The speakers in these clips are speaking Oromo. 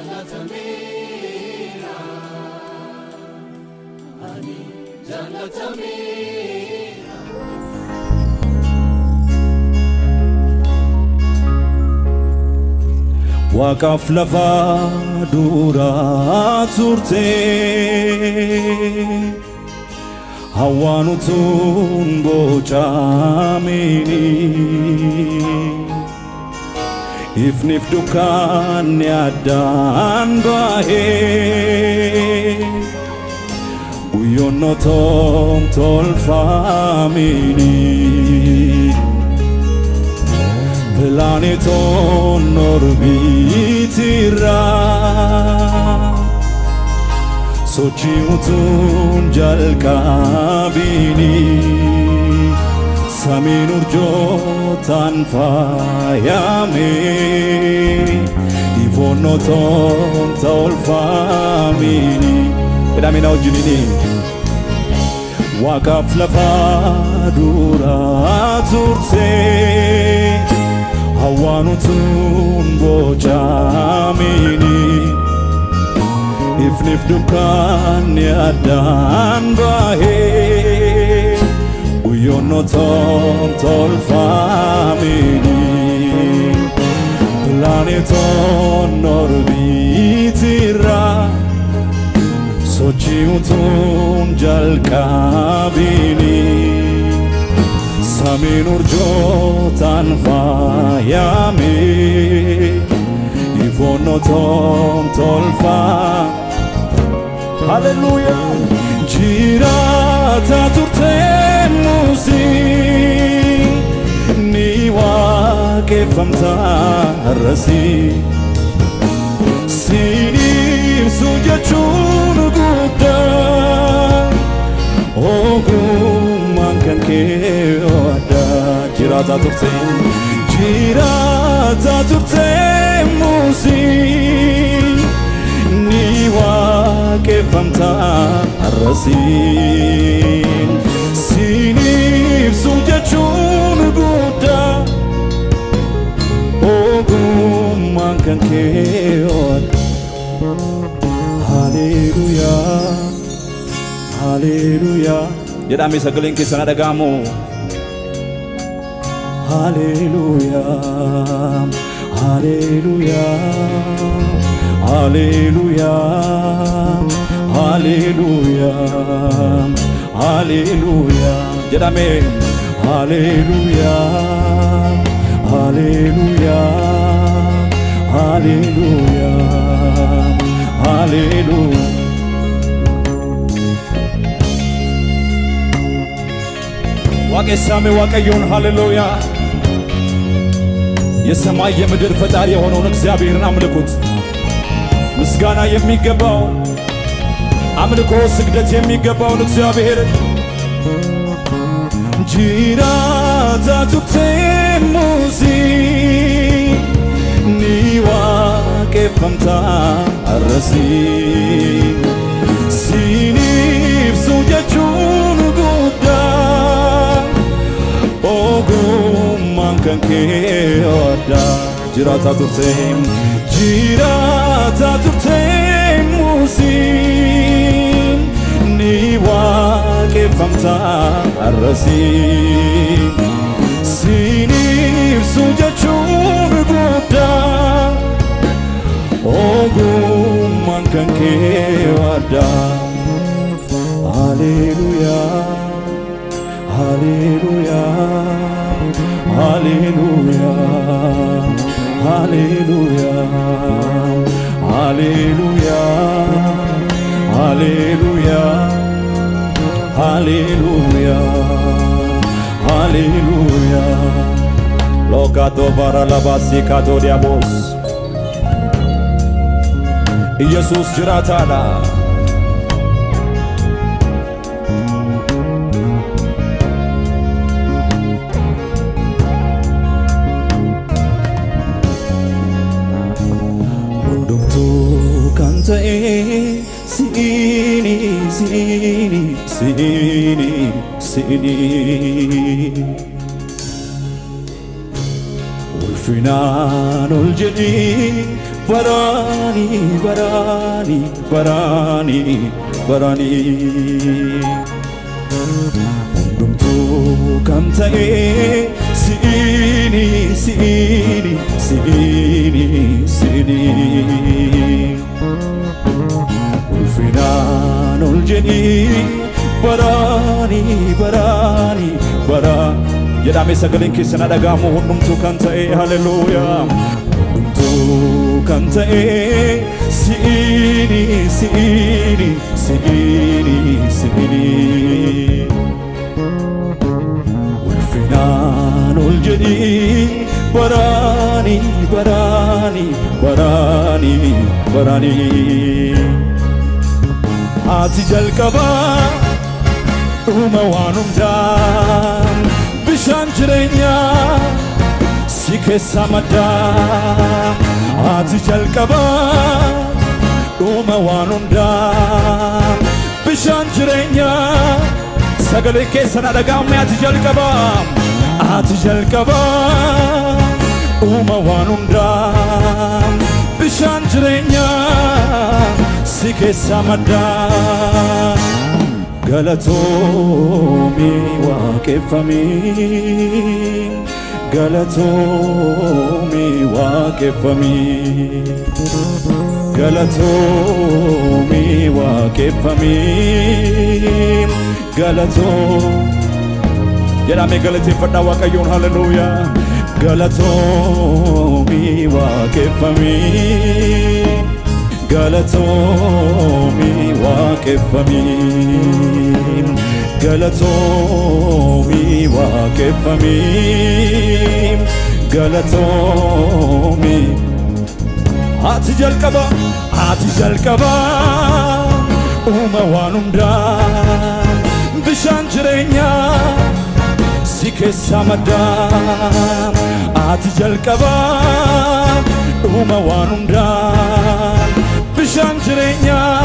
Jalatamira, ani Jalatamira. Waqaf lafa dura turte hawanutun bocamini ifnif dukan yadan bahe uyonotom tolfamini planeton orbitira sochiutun jalkabini samin urjotan fayame ivonoton tolfamini edamina ojinini waqaf lafa dura turte hawanutun bocamini ifnif dukan yadan bahe uyonotom tolfamini planeton orbitira sochiutun jalkabini samin urjotan fayame ivonotom tolfa. Hallelujah. Jirata turte musi niwa kefamta rasi sinim sujachun gudda ogumman kan ke oda jirata turte musi niwa kefamta rasin sinif sujachun gudda ogumman kan ke oda. Hallelujah, hallelujah. Jedhame sagaleen keessan dhaga'amu. Hallelujah, hallelujah, hallelujah, hallelujah, hallelujah. Jedhame hallelujah, hallelujah, hallelujah, hallelujah. ዋቀሳሜ ዋቀዩን ሃሌሉያ የሰማይ የምድር ፈጣሪ የሆነውን እግዚአብሔርን አምልኩት ምስጋና የሚገባው አምልኮ ስግደት የሚገባውን እግዚአብሔርን ጂራታ ቱክቴ ሙሲ ኒዋ ከፈምታ አረሲ ሲኒፍ ሱጀቹን ጉዳ ogumman kan ke oda jirata turte musin niwa kefamta arrasi sinif sujachun gudda ogumman kan ke oda. Hallelujah, hallelujah, hallelujah, hallelujah, hallelujah, hallelujah, hallelujah, hallelujah. Locato para la basicato diabos Jesus jiratana. Sini, sini, sini, sini. Ulfinan uljadi barani barani barani barani Hundumtu kan ta'e si'ini si'ini si'ini si'ini Ulfinaan ol jedhi barani barani barani jedhame sagaleen keessan dhaga'amu hundumtu kan ta'e haleluuyaa hundumtu kan ta'e si'ini si'ini si'ini si'ini Ulfinaan ol jedhi barani barani barani barani Ati jalqaba dhuma waan hundaan bishaan jireenyaa si keessa maddaa Ati jalqaba dhuma waan hundaan bishaan jireenyaa sagalee keessan dhaga'ame ati jalqaba dhuma waan hundaan bishaan jireenyaa si keessa maddaa Galatoomi waaqeffami Galatoomi waaqeffami Galatoomi waaqeffami jedhame galateeffadhaa waaqayyoon haleluuyaa Galatoomi waaqeffami Galatoomi waaqeffami Galatoomi waaqeffami Galatoomi Ati jalqaba dhuma waan hundaan bishaan jireenyaa si keessa maddaa Ati jalqaba dhuma waan hundaan bishaan jireenyaa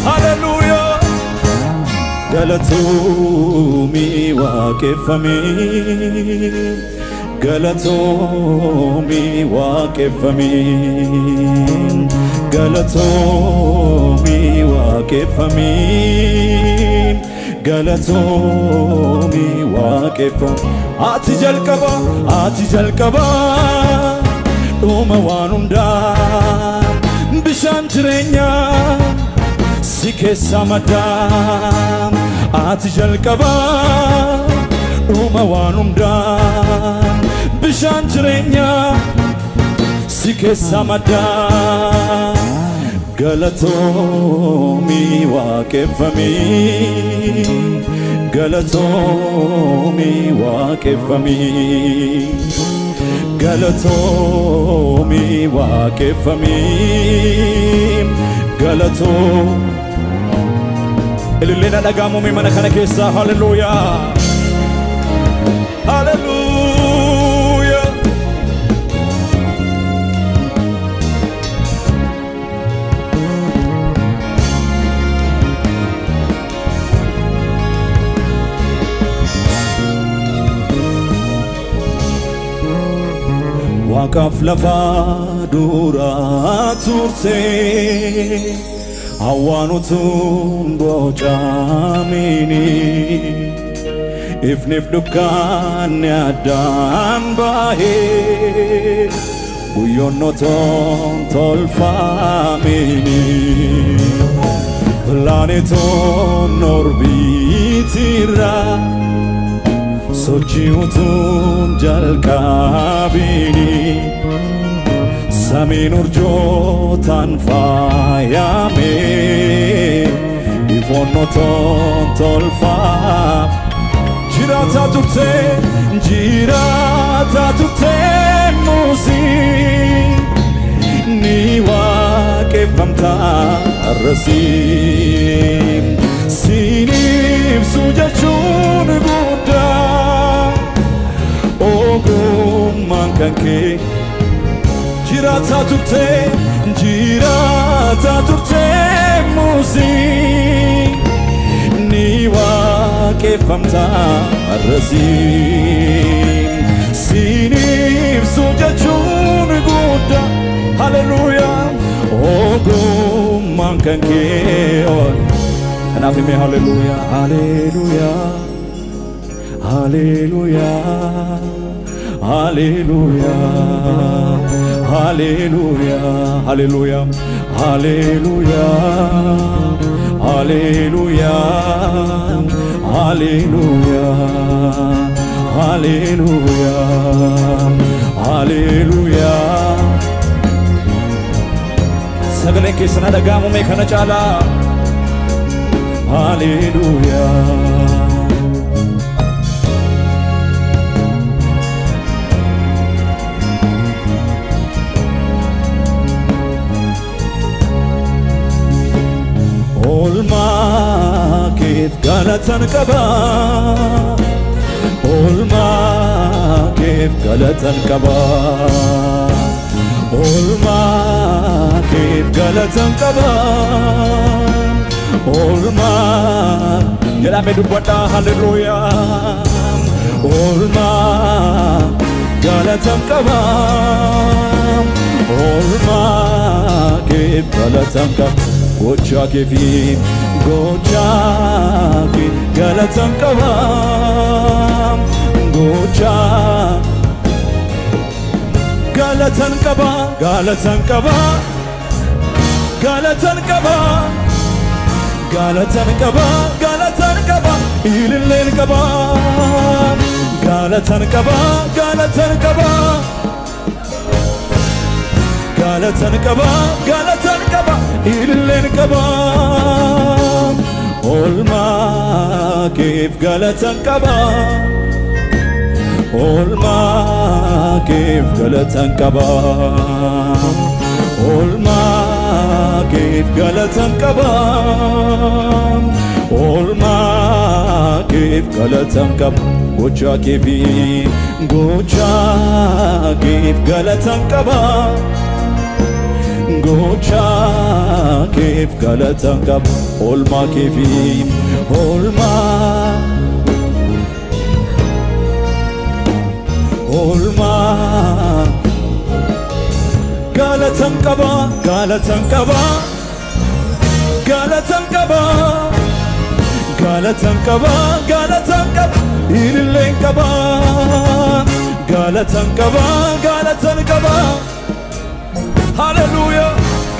haleluuyaa Galatoomi waaqeffami Galatoomi waaqeffami Galatoomi waaqeffami Galatoomi waaqeffami Ati jalqaba dhuma waan hundaan bishaan jireenyaa si keessa maddaa Ati jalqaba dhuma waan hundaan bishaan jireenyaa si keessa maddaa Galatoomi waaqeffami Galatoomi waaqeffami Galatoomi waaqeffami Galatoomi Ililleena dhaga'amuumi mana kana keessa haleluuyaa haleluuyaa Waaqaaf lafaa duraa turte Awwaanutuun bocamini Ifnif dukkaanni addaan baahee Guyyoonnotoon tolfamini Plaanetoon orbiitirra Sochiutuun jalqabini Samiin urjootaan faayame Ifoonnotoon tolfaa Jiraata turte muusii Ni waaqeffamta arrasiin Siiniif sujachuun guddaa Ogummaan kan kee Jiraata turte muusii Ni waaqeffamta arrasiin Siiniif sujachuun guddaa Hallelujah. Ogummaan kan kee kanaaf hime hallelujah. Hallelujah. Hallelujah. Hallelujah. Hallelujah. Hallelujah. Hallelujah. Hallelujah. Hallelujah. Hallelujah. Hallelujah. Sagaleen keessan dhaga'amu mee kana caalaa. Hallelujah. Olmaa keef galatan qaba. Olmaa keef galatan qaba. Olmaa keef galatan qaba. Olmaa jedhame dubbadha. Hallelujah. Olmaa galatan qaba. Olmaa keef galatan qaba. Gocha keefi gocha ke galatan qaba. Gocha galatan qaba. Galatan qaba. Galatan qaba. Galatan qaba. Galatan qaba. Ililleen qaba. Galatan qaba. Galatan qaba. Galatan qaba. Galatan qaba. Ililleen qaba. Olmaa keef galatan qaba. Olmaa keef galatan qaba. Olmaa keef galatan qaba. Olmaa keef galatan qaba. Gocha keefi gocha keef galatan qaba. Gocha keef galatan qaba. Olmaa keefi olmaa olmaa galatan qaba. Galatan qaba. Galatan qaba. Galatan qaba. Galatan qaba. Ililleen qaba. Galatan qaba. Galatan qaba. Hallelujah.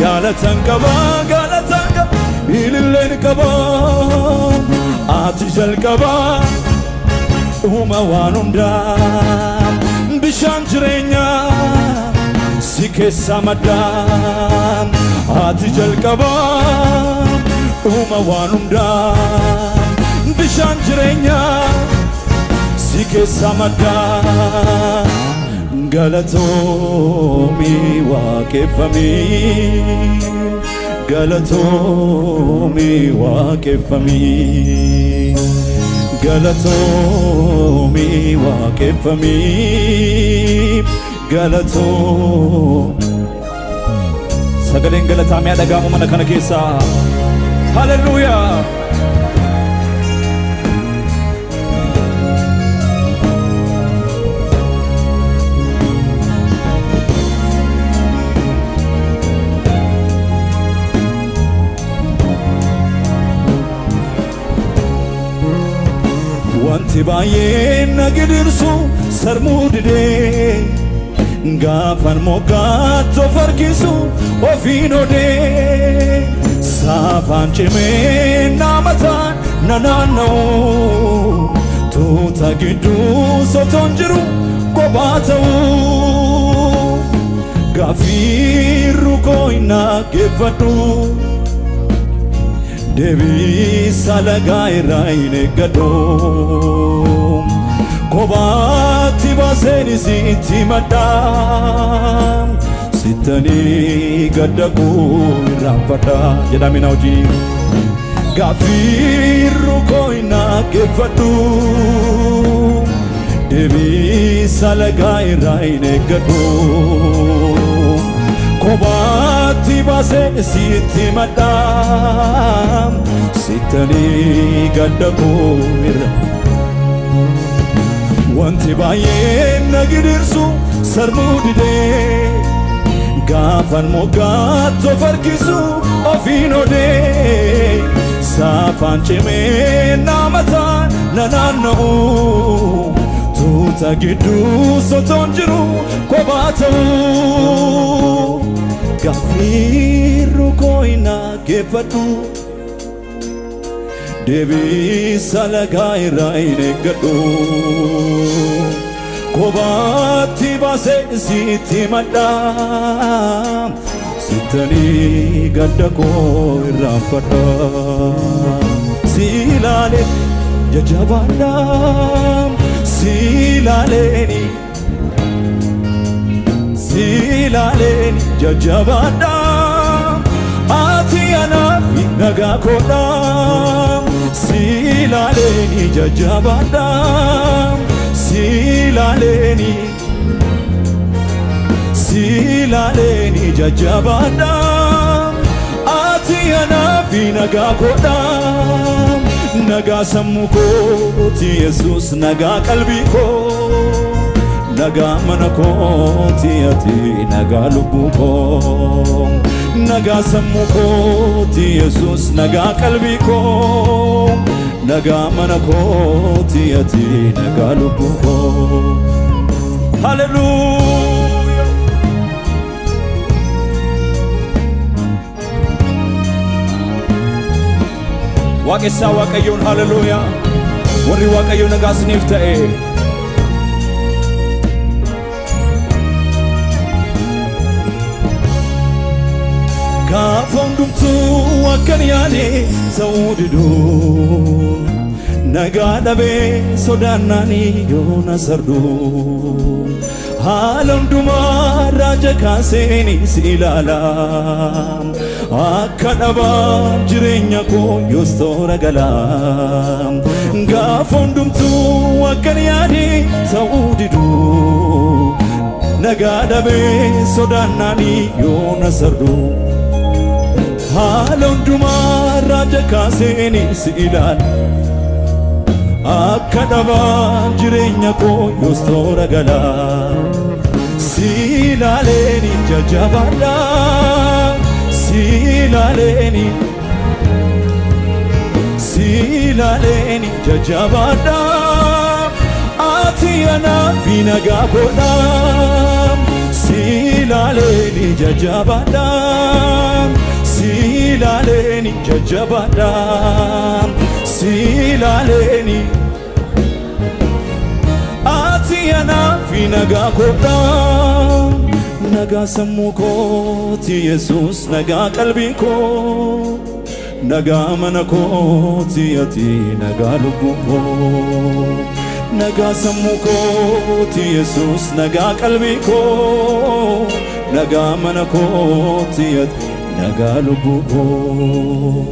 Galatan qaba. Galatan qaba. Ililleen qaba. Ati jalqaba uma waan hundaa. Bishaan jireenyaa si keessa madda. Ati jalqaba uma waan hundaa. Bishaan jireenyaa si keessa madda. Galatoomi waaqeffami. Galatoomi waaqeffami. Galatoomi waaqeffami. Galatoo sagaleen galataa mi'a dhaga'amu mana kana keessa. Hallelujah. Wanti baay'een na gidirsu sarmuu didee. Gaafan moggaatoo farkisu ofiin odee. Saafaan cimee namataan na naanna'u. Tuuta gidduu sotoon jiru kophaa ta'u. Gaaffii rukoo hin dhaggeeffadhu. Deebisa lagaa irraa hin eeggadhu. Kophaatti baaseen isitti madda. Sittanii gadda koo irraanfadha jedhamina hojii. Gaaffii rukoo hin dhaggeeffadhu. Deebisa lagaa irraa hin eeggadhu. Kophaatti baaseen isitti madda. Sittanii gadda koo irraanfadha. Wanti baay'een na gidirsu sarmuu didee. Gaafan moggaatto farkisu ofiinode Saafaan cimee namataan na naanna'u Tuuta gidduu sotoon jiru kophaa ta'u Gaafiirru koo hin dhaggeeffadhu Deebisa lagaa irraa hin eeggadhu Kophaatti baasee sitti madha Sittanii gadda koo irraanfadha Si ilaale jajjabaadha Si ilaaleeni Si ilaaleeni jajjabaadha Ati anaaf nagaa koodha Si ilaaleeni jajjabaadha Si ilaaleeni jajjabaadha Ati anaaf nagaa koodha Nagaa sammuu kooti Yesuus nagaa qalbii koo Nagaa mana kooti ati nagaa lubbuu koo Nagaa sammuu kooti Yesuus nagaa qalbii koo Nagaa mana kooti ati nagaa lubbuu koo Hallelujah Waaqessaa Waaqayyoon hallelujah Warri Waaqayyo nagaa isiniif ta'e Gaafa hundumtuu akkan yaade ta'uu didu Nagaa dhabee sodaannaanii yoo na sardu Haala hundumaa raaja kaaseeni si ilaala Akka dhabaa jireenya koo yoos toora gala Gaafa hundumtuu akkan yaade ta'uu didu Nagaa dhabee sodaannaanii yoo na sardu Haala hundumaa raaja kaaseeni si ilaala Akka dhabaa jireenya koo yoos toora gala Si ilaaleeni jajjabaadha Si ilaaleeni jajjabaadha Ati anaaf nagaa koodha Si ilaaleeni jajjabaadha Si ilaaleeni jajjabaadha Si ilaaleeni Ati anaaf nagaa koodha Nagaa sammuu kooti Yesuus nagaa qalbii koo Nagaa mana kooti ati nagaa lubbuu koo Nagaa sammuu kooti Yesuus nagaa qalbii koo Nagaa mana kooti ati nagaa lubbuu koo